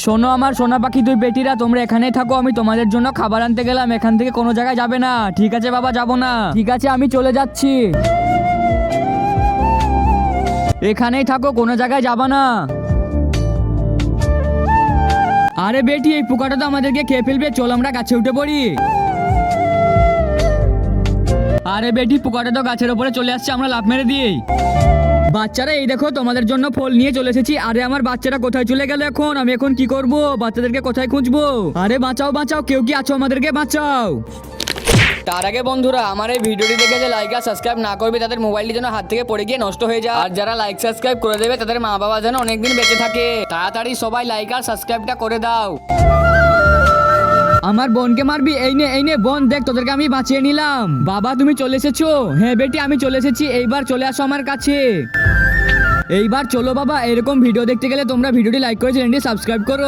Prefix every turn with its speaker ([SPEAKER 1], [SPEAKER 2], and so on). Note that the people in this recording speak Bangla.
[SPEAKER 1] শোনো আমার সোনা পাখি দুই বেটিরা, তোমরা এখানেই থাকো, আমি তোমাদের জন্য খাবার আনতে গেলাম। এখান থেকে কোনো জায়গায় যাবে না। ঠিক আছে বাবা, যাবো না। ঠিক আছে, আমি চলে যাচ্ছি। এখানেই থাকো, কোনো জায়গায় যাবা না। আরে বেটি, এই পোকাটা তো আমাদেরকে খেয়ে ফেলবে, চল আমরা গাছে উঠে পড়ি। আরে বেটি, পোকাটা তো গাছের উপরে চলে আসছে, আমরা লাফ মেরে দিই। বাচ্চারা এই দেখো, তোমাদের জন্য ফল নিয়ে চলে এসেছি। আরে আমার বাচ্চারা কোথায় চলে গেল এখন? আমি এখন কি করব? বাচ্চাদেরকে কোথায় খুঁজবো? আরে বাঁচাও বাঁচাও, কেউ কি আছো? আমাদেরকে বাঁচাও। তার আগে বন্ধুরা, আমার এই ভিডিওটি দেখে যে লাইক আর সাবস্ক্রাইব না করবে তাদের মোবাইলটি যেন হাত থেকে পড়ে গিয়ে নষ্ট হয়ে যায়। আর যারা লাইক সাবস্ক্রাইব করে দেবে তাদের মা বাবা যেন অনেকদিন বেঁচে থাকে। তাড়াতাড়ি সবাই লাইক আর সাবস্ক্রাইবটা করে দাও। আমার বোনকে মারবি? এই নে বোন, দেখ তোদেরকে আমি বাঁচিয়ে নিলাম। বাবা তুমি চলে এসেছো? হ্যাঁ বেটি, আমি চলে এসেছি। এইবার চলে আসো আমার কাছে। এইবার চলো বাবা। এরকম ভিডিও দেখতে গেলে তোমরা ভিডিওটি লাইক করে চ্যানেলটি সাবস্ক্রাইব করো।